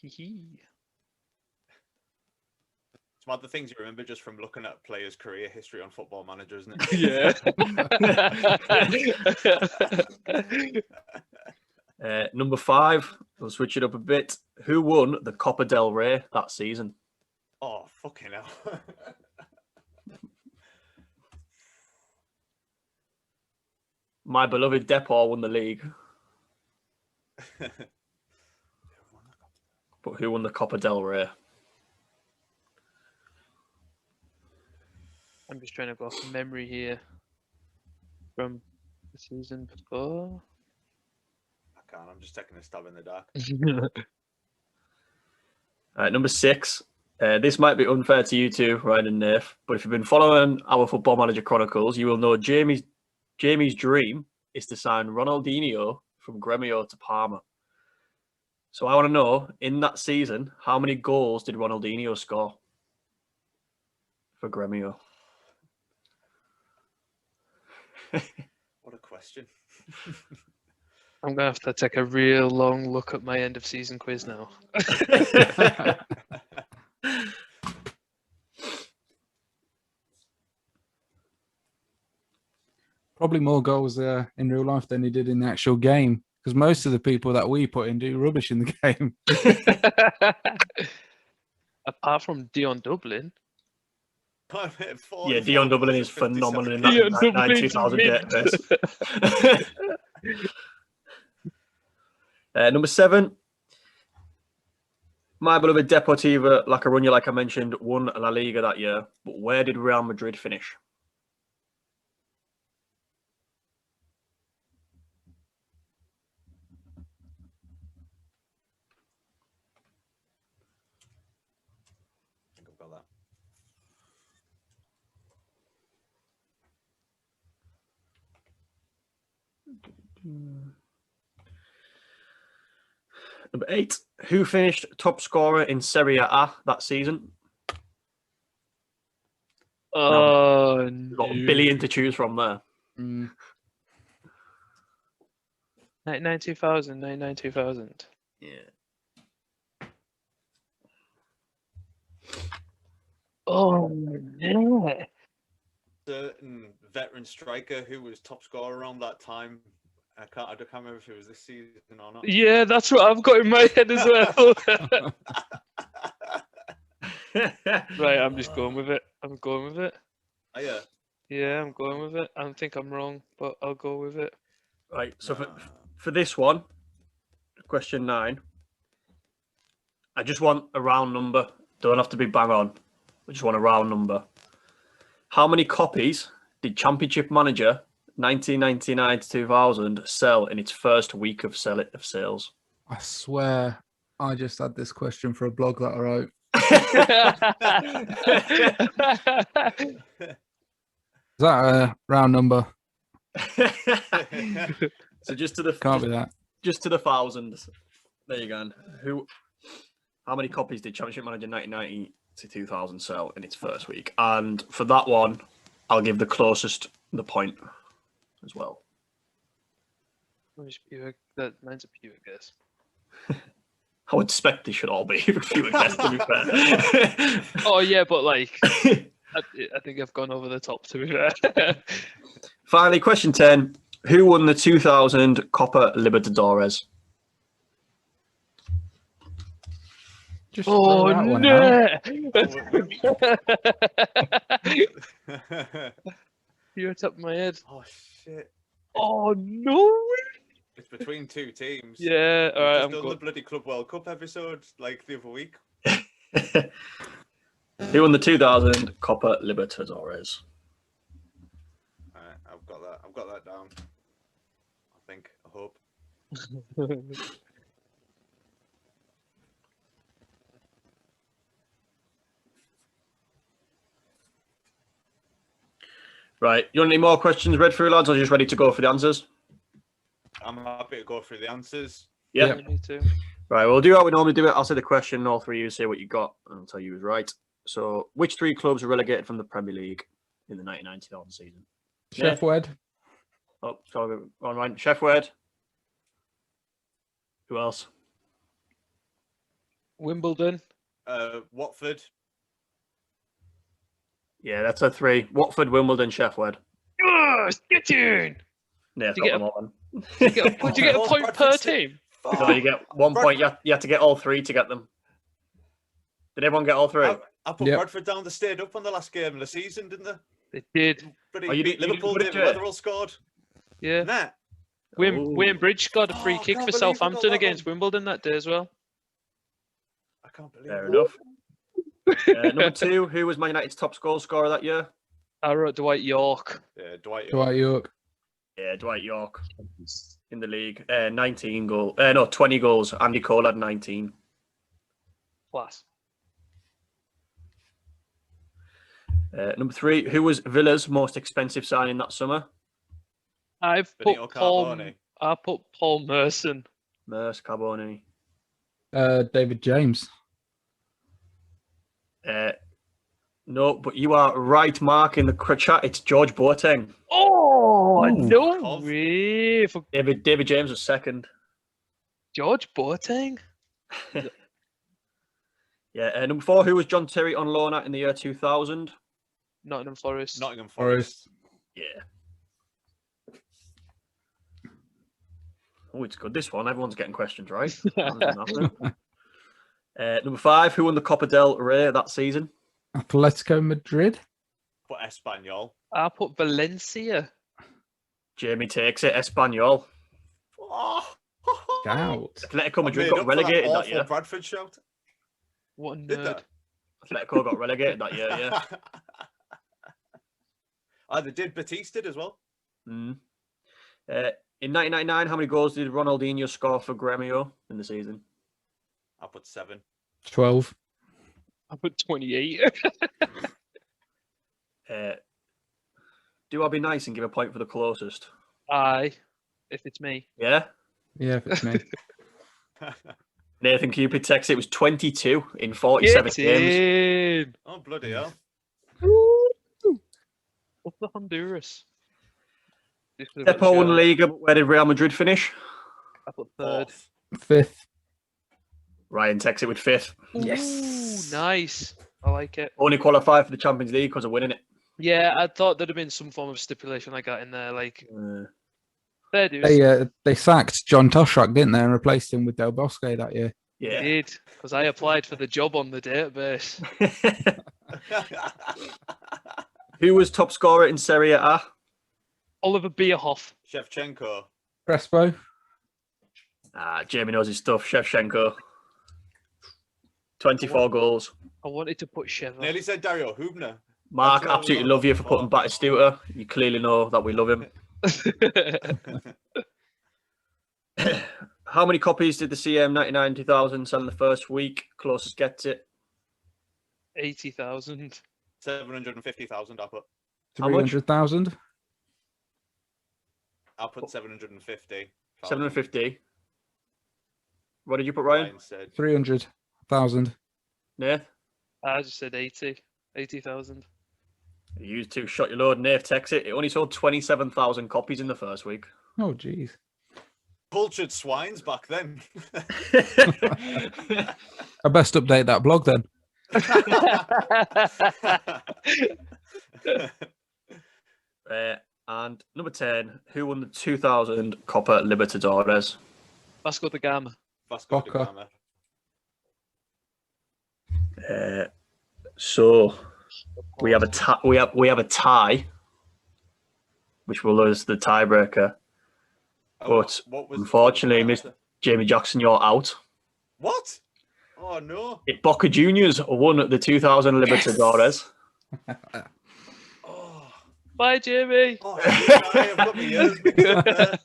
It's one of the things you remember just from looking at players' career history on Football Manager, isn't it? Yeah. Number 5, we'll switch it up a bit. Who won the Copa del Rey that season? Oh, fucking hell. My beloved Depor won the league. But who won the Copa del Rey? I'm just trying to go off memory here from the season before. I can't. I'm just taking a stab in the dark. Number 6. This might be unfair to you two, Ryan and Nath, but if you've been following our Football Manager Chronicles, you will know Jamie's dream is to sign Ronaldinho from Gremio to Parma. So I want to know, in that season, how many goals did Ronaldinho score for Gremio? What a question. I'm going to have to take a real long look at my end of season quiz now. Probably more goals in real life than he did in the actual game, because most of the people that we put in do rubbish in the game. Apart from Dion Dublin. Yeah, Dion Dublin is phenomenal in Dion that Dublin's 2000 mint. database. Number 7, my beloved Deportivo La Coruña, like I mentioned, won La Liga that year. But where did Real Madrid finish? I think I've got that. Number 8, who finished top scorer in Serie A that season? Oh, We've got a billion to choose from there. 99,000. Yeah. Oh, yeah. Certain veteran striker who was top scorer around that time. I can't remember if it was this season or not. Yeah, that's what I've got in my head as well. Right, I'm just going with it. I'm going with it. Oh, yeah. Yeah, I'm going with it. I think I'm wrong, but I'll go with it. Right. So For this one, question 9, I just want a round number. Don't have to be bang on. I just want a round number. How many copies did Championship Manager 1999 to 2000 sell in its first week of sales? I swear, I just had this question for a blog that I wrote. Is that a round number? So just to the Can't be that. just to the thousands. There you go. How many copies did Championship Manager 1990 to 2000 sell in its first week? And for that one, I'll give the closest the point as well. Mine's a pure guess. I would expect they should all be fewer guess, to be fair. Oh yeah, but like, I think I've gone over the top, to be fair. Finally, question 10. Who won the 2000 Copa Libertadores? Just Oh throw that one out. no! You're top of my head. Oh shit! Oh no! It's between two teams. Yeah, all right. We've I'm just done the good. bloody Club World Cup episode like the other week. Who won the 2000 Copa Libertadores? I've got that down. I think. I hope. Right. You want any more questions read through, lads, or are you just ready to go for the answers? I'm happy to go through the answers. Yeah. Me too. Right. We'll do how we normally do it. I'll say the question, and all three of you say what you got, and I'll tell you who's right. So, which 3 clubs were relegated from the Premier League in the 1999 season? Chef Wed. Oh, sorry. All right. Sheffield. Who else? Wimbledon. Watford. Yeah, that's a 3. Watford, Wimbledon, Sheffield. Oh, get in! Yeah, I've You got get them all then. Would you get a point per team? No, you get 1 point. You have to get all 3 to get them. Did everyone get all 3? I put Yep. Bradford down. They stayed up on the last game of the season, didn't they? They did. But Oh, you didn't Liverpool put it, did. Jay? Wetherell scored. Yeah. Nah. Wayne Bridge got a free Oh, kick can't for believe we got Southampton that against Wimbledon that day as well. I can't believe Fair it. enough. Number 2, who was Man United's top goal scorer that year? I wrote Dwight York. Yeah, Dwight. Dwight York. Yeah, Dwight York in the league. 20 goals. Andy Cole had 19. Class. Number 3, who was Villa's most expensive signing that summer? I've put Benito Paul. Carbone. I put Paul Merson. Merce, Carboni. David James. No, but you are right, Mark, in the chat. It's George Boateng. Oh, Ooh. no Of- way. For David James was second. George Boateng? Yeah, number 4, who was John Terry on loan at in the year 2000? Nottingham Forest. Nottingham Forest. Yeah. Oh, it's good. This one, everyone's getting questions right. Number 5, who won the Copa del Rey that season? Atletico Madrid. But Espanyol. I put Valencia. Jamie takes it. Espanyol. Oh. Out. Atletico I Madrid made got up for relegated that awful year. Bradford shout. What a Did nerd. that? Atletico got relegated that year, yeah. They did. Batiste did as well. Mm. In 1999, how many goals did Ronaldinho score for Gremio in the season? I put 7. 12. I put 28. Do I be nice and give a point for the closest? Aye. If it's me. Yeah? Yeah, if it's me. Nathan Cupid texts it was 22 in 47 Get games. in. Oh, bloody hell. Up the Honduras. Depo won the Liga, but where did Real Madrid finish? I put third. Fourth. 5th. Ryan texts it with 5th. Ooh, nice. I like it. Only qualified for the Champions League because of winning it. Yeah, I thought there'd have been some form of stipulation like that in there. Like, fair dues. They sacked John Toshak, didn't they, and replaced him with Del Bosque that year. Yeah. Did because I applied for the job on the database. Who was top scorer in Serie A? Oliver Bierhoff. Shevchenko. Crespo. Jamie knows his stuff. Shevchenko. 24 goals. I wanted to put Sheva. Nearly said Dario Hubner. Mark, That's what I was absolutely on love about you for putting before. Batistuta. You clearly know that we love him. How many copies did the CM 99-2000 sell in the first week? Closest gets it. 80,000. 750,000. I put. How much? 300,000. I'll put 750. 750. What did you put, Ryan? Ryan said 300,000. Nath? I just said 80,000. You two shot your load. Nath texts it. It only sold 27,000 copies in the first week. Oh, jeez. cultured swines back then. I best update that blog then. And number 10, who won the 2000 Copa Libertadores? Vasco da Gama. Vasco da Boca. Gama. So we have a we have a tie, which will lose the tiebreaker. But unfortunately, Mr. Jamie Jackson, you're out. What? Oh no! If Boca Juniors won the 2000 Libertadores. Oh, Bye, Jamie. oh I've got my ears mixed up there.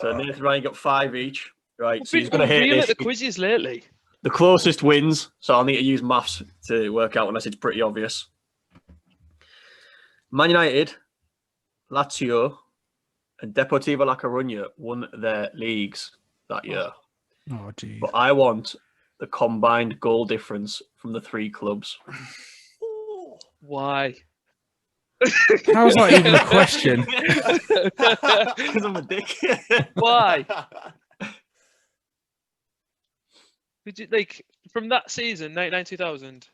So Nathan Ryan got 5 each. Right, I've so he's been going to hit unreal this. at the quizzes lately. The closest wins, so I'll need to use maths to work out unless it's pretty obvious. Man United, Lazio, and Deportivo La Coruña won their leagues that year. Oh, geez. But I want the combined goal difference from the 3 clubs. Why? How's that even a question? Because I'm a dick. Why? Did you, like, from that season, 99-2000?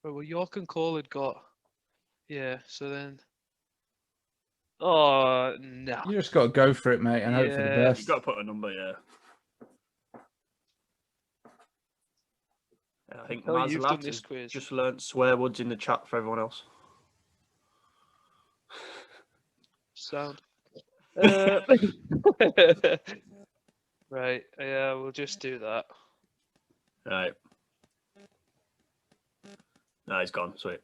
Well, York and Cole had got... Yeah, so then... Oh, no. You just got to go for it, mate, and hope for the Yeah. best. You've got to put a number, yeah. I think Oh, you've done Mazlat this has quiz. just learnt swear words in the chat for everyone else. Sound. Right, yeah, we'll just do that. Right. No, he's gone. Sweet.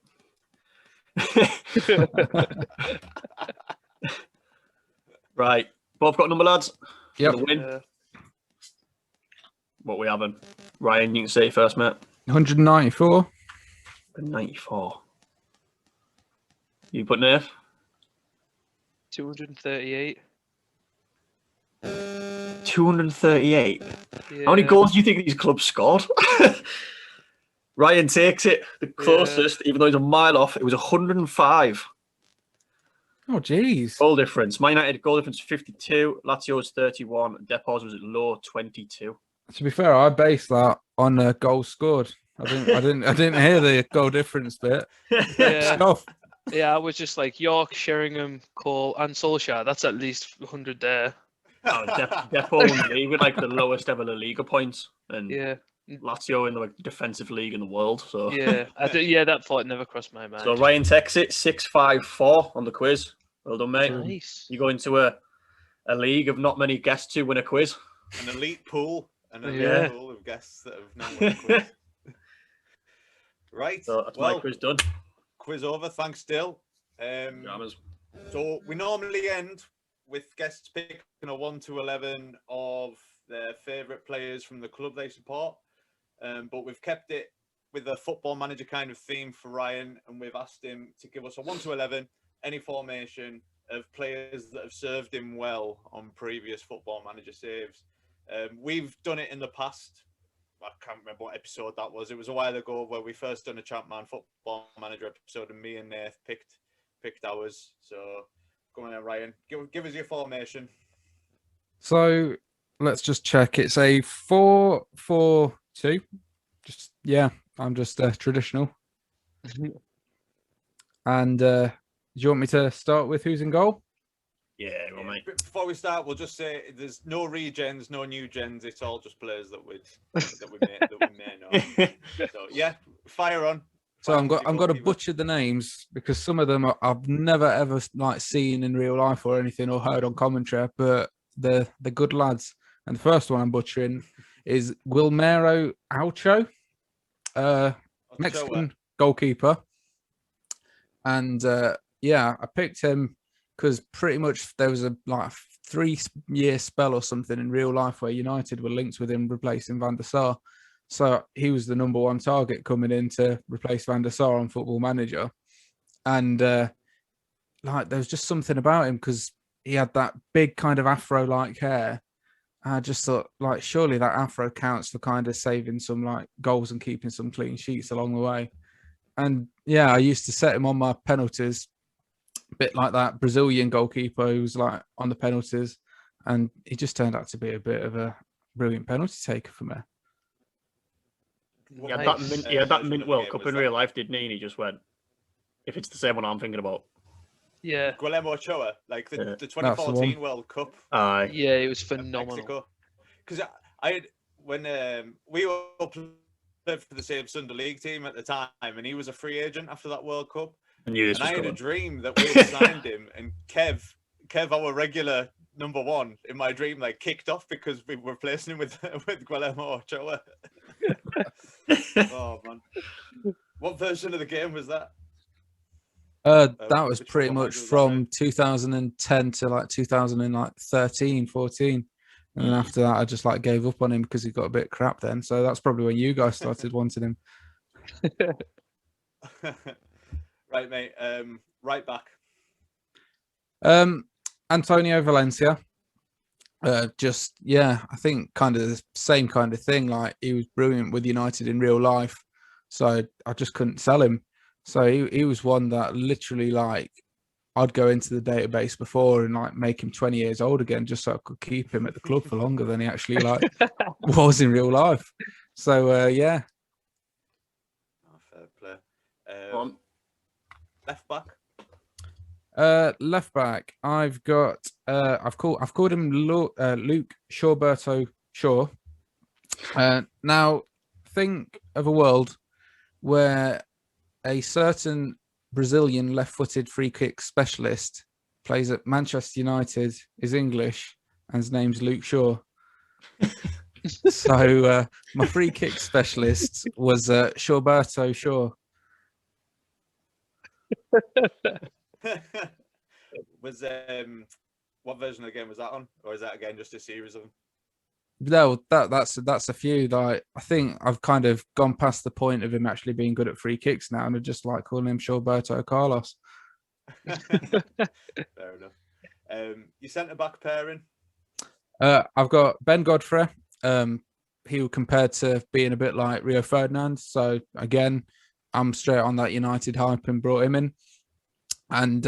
Right. Both got a number, lads? Yep. For the win. Uh, What we having? Ryan, you can say it first, mate. 194. 94. You put Nath? 238. 238. Yeah. How many goals do you think these clubs scored? Ryan takes it. The closest, even though he's a mile off, it was 105. Oh, jeez. Goal difference. Man United goal difference 52. Lazio was 31. Depors was at low 22. To be fair, I based that on goals scored. I didn't hear the goal difference bit. Yeah. Off. Yeah, I was just like York, Sheringham, Cole, and Solskjaer. That's at least 100 there. Oh, Depor won the league with like the lowest ever La Liga points, and Yeah, Lazio in the like, defensive league in the world. So yeah, yeah. That thought never crossed my mind. So Ryan takes it 654 on the quiz. Well done, mate. Nice. You go into a league of not many guests who win a quiz. An elite pool. An elite Yeah. pool of guests that have now won a quiz. Right. So that's my well, quiz done. quiz over. Thanks, Dill. Dramas. So we normally end with guests picking a 1 to 11 of their favourite players from the club they support. But we've kept it with a football manager kind of theme for Ryan, and we've asked him to give us a 1 to 11, any formation of players that have served him well on previous football manager saves. We've done it in the past. I can't remember what episode that was. It was a while ago where we first done a Champman football manager episode, and me and Nath picked ours. So go on then, Ryan. Give us your formation. So let's just check. It's a 4-4-2. Just I'm just traditional. And do you want me to start with who's in goal? Yeah, well, mate. Before we start, we'll just say there's no regens, no new gens. It's all just players that we may know. So yeah, fire on. So I'm going to butcher the names because some of them I've never ever like seen in real life or anything or heard on commentary. But the good lads. And the first one I'm butchering is Guillermo Aucho, Mexican goalkeeper. And yeah, I picked him because pretty much there was a 3-year spell or something in real life where United were linked with him replacing Van der Sar. So he was the number one target coming in to replace Van der Sar on Football Manager. And there was just something about him because he had that big kind of afro-like hair. I just thought, surely that afro counts for kind of saving some goals and keeping some clean sheets along the way. And yeah, I used to set him on my penalties, a bit like that Brazilian goalkeeper who was on the penalties, and he just turned out to be a bit of a brilliant penalty taker for me. He had that mint World Cup in real life, didn't he? And he just went, if it's the same one I'm thinking about. Yeah. Guillermo Ochoa, the 2014 World Cup. Aye. Yeah, it was phenomenal. Because I had, when we all played for the same Sunday League team at the time, and he was a free agent after that World Cup. And I had a dream that we had signed him, and Kev, our regular number one in my dream, kicked off because we were replacing him with Guillermo Ochoa. Oh man, what version of the game was that? That was pretty much from 2010 to 2013, 14. And then after that, I just gave up on him because he got a bit crap then. So that's probably when you guys started wanting him. Right, mate. Right back. Antonio Valencia. I think kind of the same kind of thing. He was brilliant with United in real life. So I just couldn't sell him. So he was one that literally I'd go into the database before and make him 20 years old again just so I could keep him at the club for longer than he actually was in real life. So yeah. Oh, fair play. Left back. Left back. I've got I've called him Luke Shawberto Shaw. Now think of a world where a certain Brazilian left-footed free kick specialist plays at Manchester United, is English, and his name's Luke Shaw. So my free kick specialist was Shawberto Shaw. Was what version of the game was that on, or is that again just a series of them? No, that's a few. I think I've kind of gone past the point of him actually being good at free kicks now, and I just like calling him Shawberto Carlos. Fair enough. Your centre back pairing? I've got Ben Godfrey. He was compared to being a bit like Rio Ferdinand. So again, I'm straight on that United hype and brought him in. And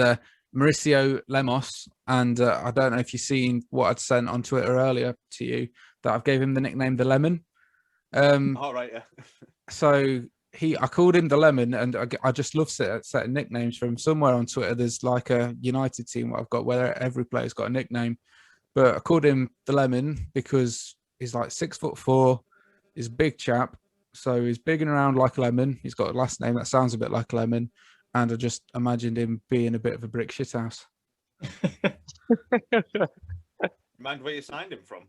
Mauricio Lemos. And I don't know if you've seen what I'd sent on Twitter earlier to you, that I've gave him the nickname the Lemon. All right, yeah. So I called him the Lemon, and I just love setting nicknames for him. Somewhere on Twitter, there's a United team I've got where every player's got a nickname, but I called him the Lemon because he's 6'4", he's a big chap, so he's big and round like a lemon. He's got a last name that sounds a bit like a lemon, and I just imagined him being a bit of a brick shithouse. Mind where you signed him from?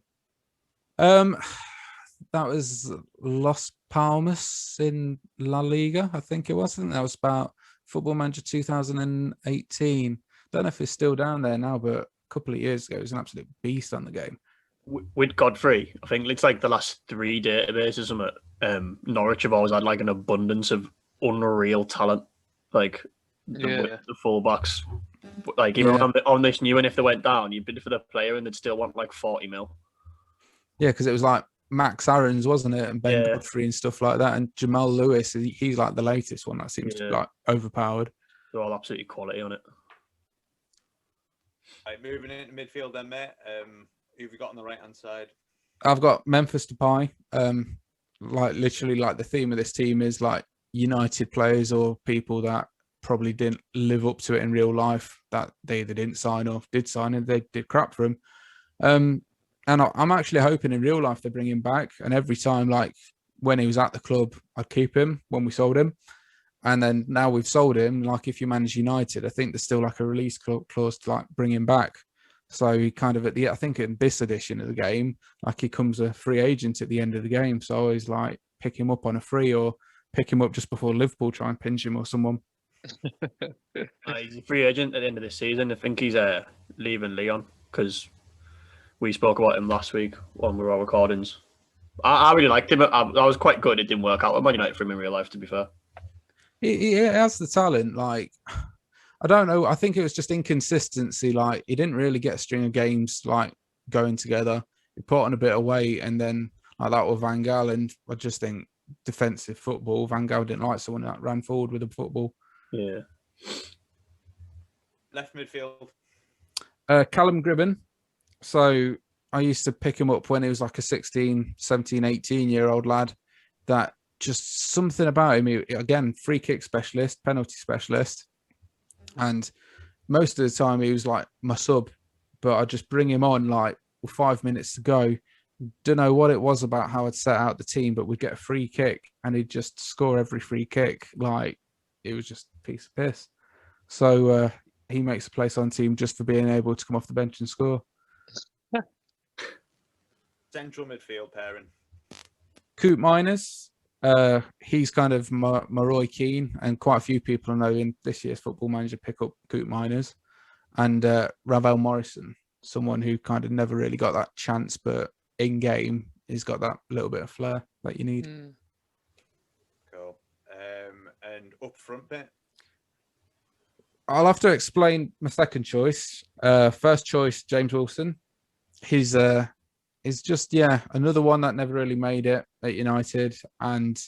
That was Las Palmas in La Liga, I think it was. I think that was about Football Manager 2018. Don't know if it's still down there now, but a couple of years ago, it was an absolute beast on the game. With Godfrey, I think it's the last 3 databases at Norwich have always had an abundance of unreal talent, the fullbacks. Even on this new, and if they went down, you'd bid for the player and they'd still want 40 mil. Yeah, because it was Max Aarons, wasn't it? And Ben Godfrey and stuff like that. And Jamal Lewis, he's the latest one that seems to be overpowered. They're all absolutely quality on it. Right, moving into midfield then, mate. Who have you got on the right-hand side? I've got Memphis Depay. Literally, the theme of this team is United players or people that probably didn't live up to it in real life, that they either didn't sign or did sign and they did crap for him. And I'm actually hoping in real life they bring him back. And every time, when he was at the club, I'd keep him when we sold him. And then now we've sold him, if you manage United, I think there's still a release clause to bring him back. So he kind of I think in this edition of the game, like he comes a free agent at the end of the game. So I always like pick him up on a free or pick him up just before Liverpool try and pinch him or someone. He's a free agent at the end of this season. I think he's leaving Lyon because we spoke about him last week on our recordings. I really liked him. I was quite good. It didn't work out at Man United for him in real life, to be fair. He has the talent. Like, I don't know. I think it was just inconsistency. Like, he didn't really get a string of games like going together. He put on a bit of weight, and then like that with Van Gaal. And I just think defensive football. Van Gaal didn't like someone that ran forward with the football. Yeah. Left midfield. Callum Gribben. So I used to pick him up when he was like a 16, 17, 18-year-old lad. That just something about him. He, again, free kick specialist, penalty specialist. And most of the time he was like my sub. But I'd just bring him on like with 5 minutes to go. Don't know what it was about how I'd set out the team, but we'd get a free kick and he'd just score every free kick. Like, it was just a piece of piss. So he makes a place on team just for being able to come off the bench and score. Central midfield pairing. Coop Miners. He's kind of my Roy Keane, and quite a few people I know in this year's Football Manager pick up Coop Miners. And Ravel Morrison, someone who kind of never really got that chance, but in game, he's got that little bit of flair that you need. Cool. And up front bit. I'll have to explain my second choice. First choice, James Wilson. He's just, another one that never really made it at United. And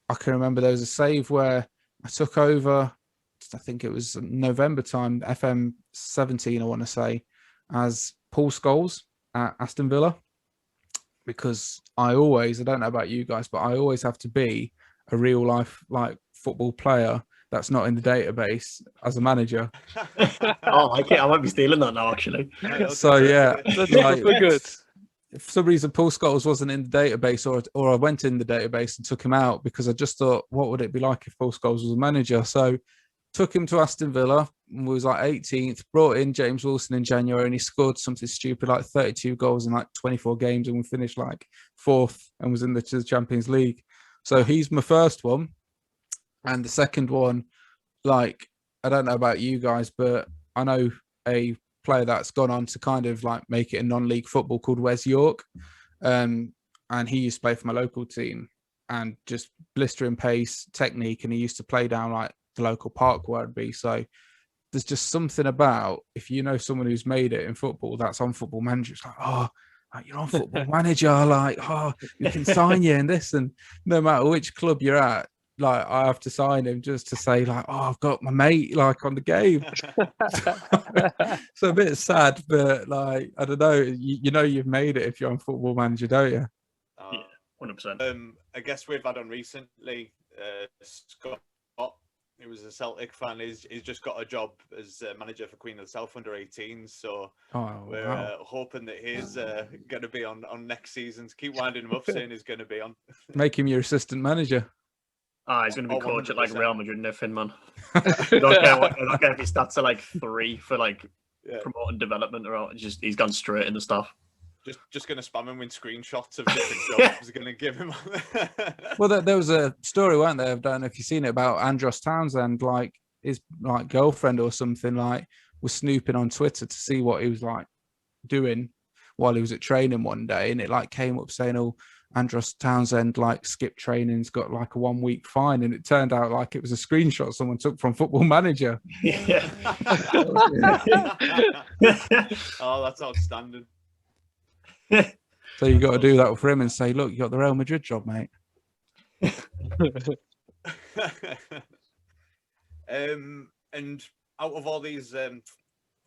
I can remember there was a save where I took over, I think it was November time, FM 17, I want to say, as Paul Scholes at Aston Villa. Because I don't know about you guys, but I always have to be a real life like football player that's not in the database as a manager. Oh, I might be stealing that now, actually. So yeah, That's like, good. if for some reason Paul Scholes wasn't in the database, or I went in the database and took him out because I just thought, what would it be like if Paul Scholes was a manager? So took him to Aston Villa, was like 18th, brought in James Wilson in January, and he scored something stupid like 32 goals in like 24 games, and we finished like 4th and was in the Champions League. So he's my first one. And the second one, like, I don't know about you guys, but I know a player that's gone on to kind of like make it a non-league football called Wes York. And he used to play for my local team, and just blistering pace, technique, and he used to play down like the local park where it'd be. So there's just something about, if you know someone who's made it in football that's on Football Manager, it's like, oh, like, you're on Football Manager, like, oh, we can sign you in this. And no matter which club you're at, like, I have to sign him just to say, like, oh, I've got my mate like on the game. So a bit sad, but like, I don't know, you know you've made it if you're on Football Manager, don't you? Yeah, 100%. I guess we've had on recently Scott, who was a Celtic fan. He's just got a job as manager for Queen of the South under 18s. So we're hoping that he's going to be on next season. Keep winding him up, saying he's going to be on. Make him your assistant manager. He's going to be coach at like Real Madrid and everything, man. I don't care if his stats are like 3 for like promoting development or just he's gone straight into stuff. Just going to spam him with screenshots of different jobs he's going to give him. Well, there was a story, weren't there? I don't know if you've seen it, about Andros Townsend, like his like girlfriend or something, like was snooping on Twitter to see what he was like doing while he was at training one day, and it like came up saying, "Oh, Andros Townsend like skipped training's got like a 1 week fine," and it turned out like it was a screenshot someone took from Football Manager. Yeah. Oh, that's outstanding. So you got to do that for him and say, "Look, you got the Real Madrid job, mate." And out of all these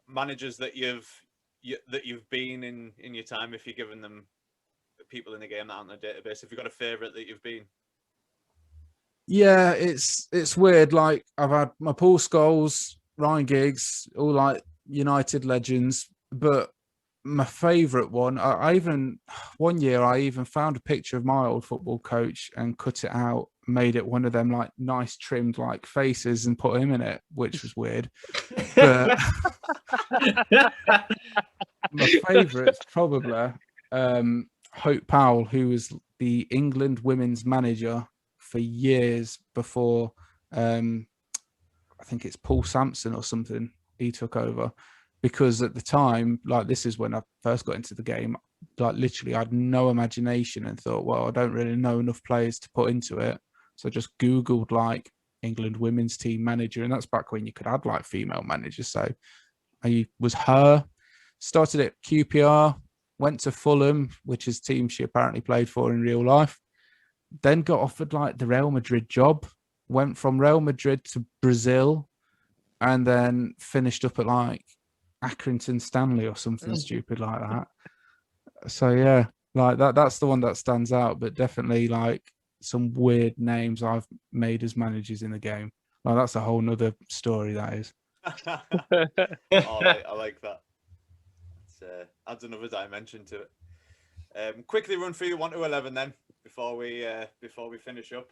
managers that you've been in your time, if you're giving them people in the game that aren't in the database, have you got a favourite that you've been? Yeah, it's weird. Like, I've had my Paul Scholes, Ryan Giggs, all like United legends, but my favourite one, one year I even found a picture of my old football coach and cut it out, made it one of them like nice trimmed like faces and put him in it, which was weird. But my favourite's probably Hope Powell, who was the England women's manager for years before I think it's Paul Sampson or something, he took over. Because at the time, like this is when I first got into the game, like literally I had no imagination and thought, well, I don't really know enough players to put into it. So I just Googled like England women's team manager, and that's back when you could add like female managers. So I was her, started at QPR, went to Fulham, which is a team she apparently played for in real life, then got offered like the Real Madrid job, went from Real Madrid to Brazil, and then finished up at like Accrington Stanley or something stupid like that. So yeah, like that's the one that stands out, but definitely like some weird names I've made as managers in the game. Like that's a whole nother story, that is. I like that. It adds another dimension to it. Quickly run through 1 to 11 then before we finish up.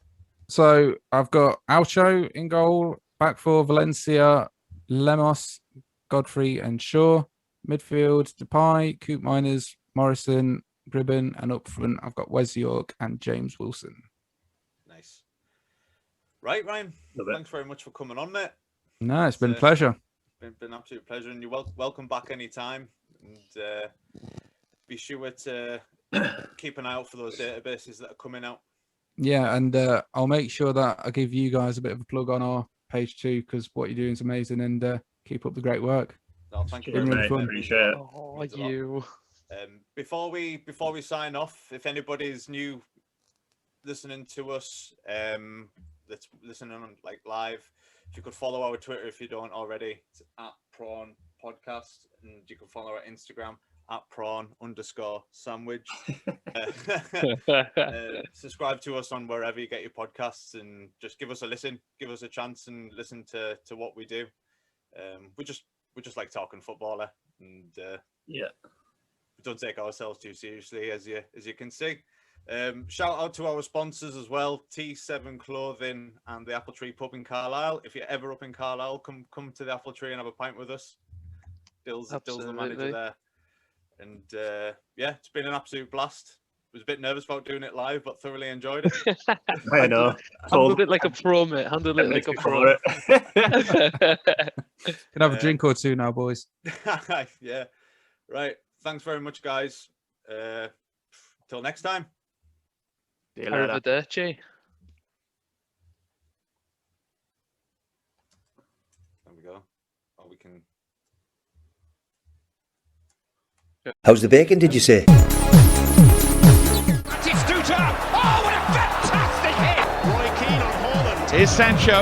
So I've got Alcho in goal, back four Valencia, Lemos, Godfrey and Shaw. Midfield, Depay, Coop Miners, Morrison, Gribben, and up front I've got Wes York and James Wilson. Nice. Right, Ryan. Thanks very much for coming on, mate. No, it's been a pleasure. Been an absolute pleasure, and you're welcome back anytime. And be sure to keep an eye out for those databases that are coming out. Yeah, and I'll make sure that I give you guys a bit of a plug on our page too, because what you're doing is amazing, and keep up the great work. No, thank you Cheers, very mate. much. Appreciate it. Oh, you. Before we sign off, if anybody's new listening to us, that's listening on like live, if you could follow our Twitter if you don't already, it's at Prawn Podcast, and you can follow our Instagram at Prawn_sandwich. Subscribe to us on wherever you get your podcasts, and just give us a listen, give us a chance, and listen to what we do. We just like talking footballer, and we don't take ourselves too seriously, as you can see. Shout out to our sponsors as well, T7 Clothing and the Apple Tree Pub in Carlisle. If you're ever up in Carlisle, come to the Apple Tree and have a pint with us. Dill's the manager there. And it's been an absolute blast. Was a bit nervous about doing it live, but thoroughly enjoyed it. I know. Handled it like a pro, mate. Handled it like a pro. Can have a drink or two now, boys. Yeah. Right. Thanks very much, guys. Till next time. See you later. Arrivederci. There we go. Oh, we can. How's the bacon, did you say? It's Duta. Oh, what a fantastic hit! Roy Keane on Haaland. Here's Sancho.